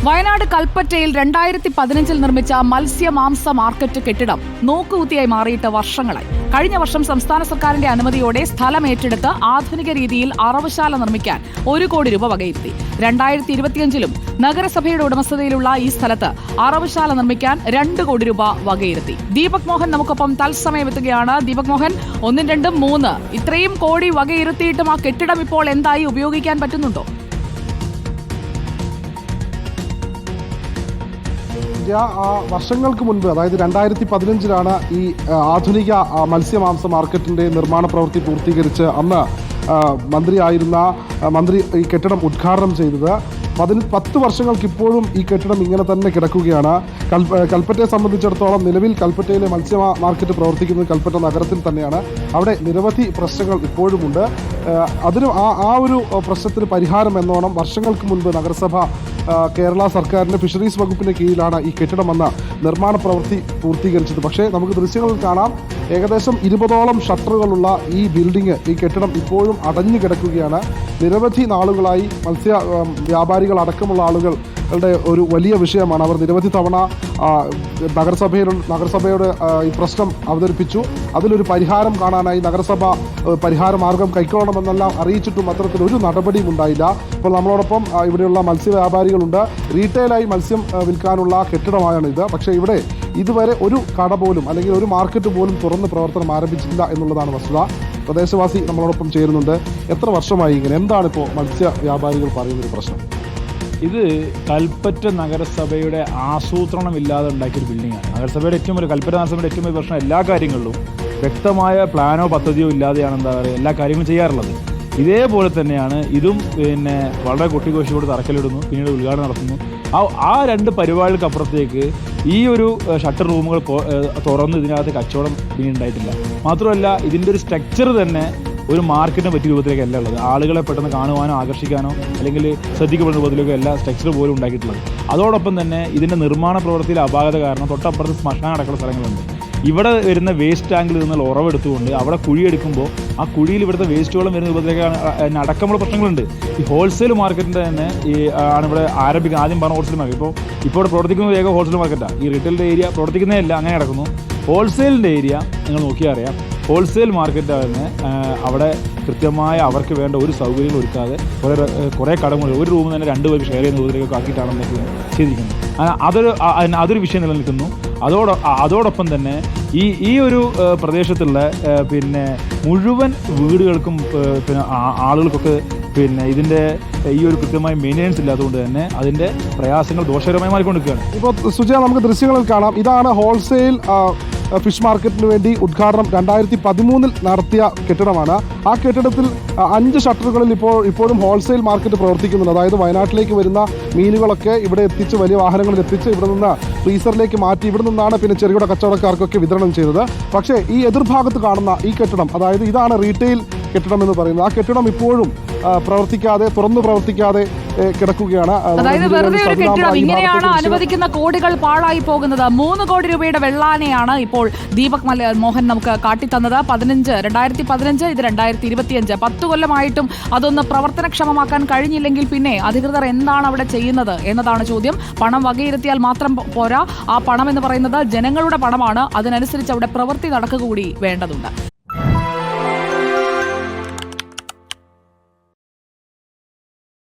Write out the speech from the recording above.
വയനാട് കൽപ്പറ്റയിൽ 2015 നിർമ്മിച്ച മത്സ്യമാംസ മാർക്കറ്റ് കെട്ടിടം നോക്കുകുത്തിയായി മാറിയിട്ട് വർഷങ്ങളായി. കഴിഞ്ഞ വർഷം സംസ്ഥാന സർക്കാരിന്റെ അനുമതിയോടെ സ്ഥലം ഏറ്റെടുത്ത് ആധുനിക രീതിയിൽ അറവുശാല നിർമ്മിക്കാൻ 1 കോടി രൂപ വകയിരുത്തി. 2025 നഗരസഭയുടെ ഉടമസ്ഥതയിലുള്ള ഈ സ്ഥലത്ത് അറവുശാല നിർമ്മിക്കാൻ 2 കോടി രൂപ വകയിരുത്തി. ദീപക് മോഹൻ നമുക്കൊപ്പം തത്സമയം എത്തുകയാണ്. ദീപക് മോഹൻ, 1, 2, 3 ഇത്രയും കോടി വകയിരുത്തിയിട്ടും ആ കെട്ടിടം ഇപ്പോൾ എന്തായി? ഉപയോഗിക്കാൻ പറ്റുന്നുണ്ടോ? വർഷങ്ങൾക്ക് മുൻപ്, അതായത് 2015 ഈ ആധുനിക മത്സ്യമാംസ മാർക്കറ്റിന്റെ നിർമ്മാണ പ്രവൃത്തി പൂർത്തീകരിച്ച് അന്ന് മന്ത്രി ഈ കെട്ടിടം ഉദ്ഘാടനം ചെയ്തത്. 10 വർഷങ്ങൾക്ക് ഇപ്പോഴും ഈ കെട്ടിടം ഇങ്ങനെ തന്നെ കിടക്കുകയാണ്. കൽപ്പറ്റയെ സംബന്ധിച്ചിടത്തോളം നിലവിൽ കൽപ്പറ്റയിലെ മത്സ്യ മാർക്കറ്റ് പ്രവർത്തിക്കുന്നത് കൽപ്പറ്റ നഗരത്തിൽ തന്നെയാണ്. അവിടെ നിരവധി പ്രശ്നങ്ങൾ ഇപ്പോഴുമുണ്ട്. അതിന് ആ ഒരു പ്രശ്നത്തിന് പരിഹാരം എന്നോണം വർഷങ്ങൾക്ക് മുൻപ് നഗരസഭ കേരള സർക്കാരിൻ്റെ ഫിഷറീസ് വകുപ്പിൻ്റെ കീഴിലാണ് ഈ കെട്ടിടമെന്ന നിർമ്മാണ പ്രവൃത്തി പൂർത്തീകരിച്ചത്. പക്ഷേ നമുക്ക് ദൃശ്യങ്ങളിൽ കാണാം, ഏകദേശം 20ഓളം ഷട്ടറുകളുള്ള ഈ ബിൽഡിംഗ്, ഈ കെട്ടിടം ഇപ്പോഴും അടഞ്ഞു കിടക്കുകയാണ്. നിരവധി നാളുകളായി മത്സ്യ വ്യാപാരികൾ അടക്കമുള്ള ആളുകളുടെ ഒരു വലിയ വിഷയമാണ്. അവർ നിരവധി തവണ നഗരസഭയോട് ഈ പ്രശ്നം അവതരിപ്പിച്ചു. അതിലൊരു പരിഹാരം കാണാനായി നഗരസഭ പരിഹാര മാർഗം കൈക്കൊള്ളണമെന്നെല്ലാം അറിയിച്ചിട്ടും അത്തരത്തിലൊരു നടപടിയും ഉണ്ടായില്ല. ഇപ്പോൾ നമ്മളോടൊപ്പം ഇവിടെയുള്ള മത്സ്യ വ്യാപാരികളുണ്ട്. റീറ്റെയിലായി മത്സ്യം വിൽക്കാനുള്ള കെട്ടിടമായാണ് ഇത്. പക്ഷേ ഇവിടെ ഇതുവരെ ഒരു കട പോലും അല്ലെങ്കിൽ ഒരു മാർക്കറ്റ് പോലും തുറന്ന് പ്രവർത്തനം ആരംഭിച്ചിട്ടില്ല എന്നുള്ളതാണ് വസ്തുത. പ്രദേശവാസി നമ്മളോടൊപ്പം ചേരുന്നുണ്ട്. എത്ര വർഷമായി ഇങ്ങനെ? എന്താണ് ഇപ്പോൾ മത്സ്യ വ്യാപാരികൾ പറയുന്നൊരു പ്രശ്നം? ഇത് കൽപ്പറ്റ നഗരസഭയുടെ ആസൂത്രണമില്ലാതെ ഉണ്ടാക്കിയൊരു ബിൽഡിങ്ങാണ്. കൽപ്പറ്റ നഗരസഭയുടെ ഏറ്റവും വലിയ പ്രശ്നം എല്ലാ കാര്യങ്ങളിലും വ്യക്തമായ പ്ലാനോ പദ്ധതിയോ ഇല്ലാതെയാണ് എല്ലാ കാര്യങ്ങളും ചെയ്യാറുള്ളത്. ഇതേപോലെ തന്നെയാണ് ഇതും. വളരെ കൊട്ടിഘോഷിയോട് തറക്കല്ലിടുന്നു, പിന്നീട് ഉദ്ഘാടനം നടത്തുന്നു. ആ 2 പരിപാടികൾക്കപ്പുറത്തേക്ക് ഈ ഒരു ഷട്ടർ റൂമുകൾ തുറന്ന് ഇതിനകത്ത് കച്ചവടം ഇനി ഉണ്ടായിട്ടില്ല. മാത്രമല്ല, ഇതിൻ്റെ ഒരു സ്ട്രക്ചർ തന്നെ ഒരു മാർക്കറ്റിനെ പറ്റിയ രൂപത്തിലേക്കല്ല ഉള്ളത്. ആളുകളെ പെട്ടെന്ന് കാണുവാനോ ആകർഷിക്കാനോ അല്ലെങ്കിൽ ശ്രദ്ധിക്കപ്പെടുന്ന രൂപത്തിലേക്കോ എല്ലാ സ്ട്രക്ചർ പോലും ഉണ്ടാക്കിയിട്ടുള്ളത്. അതോടൊപ്പം തന്നെ ഇതിൻ്റെ നിർമ്മാണ പ്രവൃത്തിയിൽ അപാകത കാരണം തൊട്ടപ്പുറത്ത് ശ്മശാനം അടക്കുന്ന സ്ഥലങ്ങളുണ്ട്. ഇവിടെ വരുന്ന വേസ്റ്റ് ടാങ്കിൽ നിന്നുള്ള ഉറവെടുത്തുകൊണ്ട് അവിടെ കുഴിയെടുക്കുമ്പോൾ ആ കുഴിയിൽ ഇവിടുത്തെ വേസ്റ്റുകളും വരുന്ന രൂപത്തിലേക്ക് അടക്കമുള്ള പ്രശ്നങ്ങളുണ്ട്. ഈ ഹോൾസെയിൽ മാർക്കറ്റിൻ്റെ തന്നെ ആണ് ഇവിടെ ആരംഭിക്കുന്നത്. ആദ്യം പറഞ്ഞ ഹോൾസെയിൽ മാർക്കറ്റ് ഇപ്പോൾ ഇവിടെ പ്രവർത്തിക്കുന്നത് ഏക ഹോൾസെയിൽ മാർക്കറ്റാണ്. ഈ റീറ്റെയിലിൻ്റെ ഏരിയ പ്രവർത്തിക്കുന്നതല്ല, അങ്ങനെ കിടക്കുന്നു. ഹോൾസെയിലിൻ്റെ ഏരിയ നിങ്ങൾ നോക്കിയാൽ അറിയാം. ഹോൾസെയിൽ മാർക്കറ്റ് തന്നെ അവിടെ കൃത്യമായ അവർക്ക് വേണ്ട ഒരു സൗകര്യങ്ങൾ ഒരുക്കാതെ കുറേ കടങ്ങൾ ഒരു റൂമിൽ തന്നെ 2 പേർക്ക് ഷെയർ ചെയ്യുന്ന രൂപത്തിലേക്ക് ആക്കിയിട്ടാണ് ചെയ്തിരിക്കുന്നത്. അതൊരു വിഷയം നിലനിൽക്കുന്നു. അതോടൊപ്പം തന്നെ ഈ ഒരു പ്രദേശത്തുള്ള മുഴുവൻ വീടുകൾക്കും ആളുകൾക്കൊക്കെ ഇതിൻ്റെ ഈ ഒരു കൃത്യമായ മെയിൻ്റെനൻസ് ഇല്ലാത്തതുകൊണ്ട് തന്നെ അതിൻ്റെ പ്രയാസങ്ങൾ ദോഷകരമായി മാറിക്കൊണ്ടിരിക്കുകയാണ്. ഇപ്പോൾ സുജയ, നമുക്ക് ദൃശ്യങ്ങളിൽ കാണാം. ഇതാണ് ഹോൾസെയിൽ ഫിഷ് മാർക്കറ്റിന് വേണ്ടി ഉദ്ഘാടനം 2013 നടത്തിയ കെട്ടിടമാണ്. ആ കെട്ടിടത്തിൽ 5 ഷട്ടറുകളിൽ ഇപ്പോഴും ഹോൾസെയിൽ മാർക്കറ്റ് പ്രവർത്തിക്കുന്നുണ്ട്. അതായത് വയനാട്ടിലേക്ക് വരുന്ന മീനുകളൊക്കെ ഇവിടെ എത്തിച്ച്, വലിയ വാഹനങ്ങളിൽ എത്തിച്ച് ഇവിടെ നിന്ന് ഫ്രീസറിലേക്ക് മാറ്റി ഇവിടെ നിന്നാണ് പിന്നെ ചെറുകിട കച്ചവടക്കാർക്കൊക്കെ വിതരണം ചെയ്തത്. പക്ഷേ ഈ എതിർഭാഗത്ത് കാണുന്ന ഈ കെട്ടിടം, അതായത് ഇതാണ് റീറ്റെയിൽ കെട്ടിടം എന്ന് പറയുന്നത്, ആ കെട്ടിടം ഇപ്പോഴും തുറന്നു പ്രവർത്തിക്കാതെ കിടക്കുകയാണ്. അതായത് വെറുതെ ഒരു കെട്ടിടം. ഇങ്ങനെയാണ് അനുവദിക്കുന്ന കോടികൾ പാഴായി പോകുന്നത്. 3 കോടി രൂപയുടെ വെള്ളാനെയാണ് ഇപ്പോൾ ദീപക് മോഹൻ നമുക്ക് കാട്ടിത്തന്നത്. 2015, ഇത് 2025. 10 കൊല്ലമായിട്ടും അതൊന്ന് പ്രവർത്തനക്ഷമമാക്കാൻ കഴിഞ്ഞില്ലെങ്കിൽ പിന്നെ അധികൃതർ എന്താണ് അവിടെ ചെയ്യുന്നത് എന്നതാണ് ചോദ്യം. പണം വകയിരുത്തിയാൽ മാത്രം പോരാ. ആ പണം എന്ന് പറയുന്നത് ജനങ്ങളുടെ പണമാണ്. അതിനനുസരിച്ച് അവിടെ പ്രവൃത്തി നടക്കുക കൂടി വേണ്ടതുണ്ട്.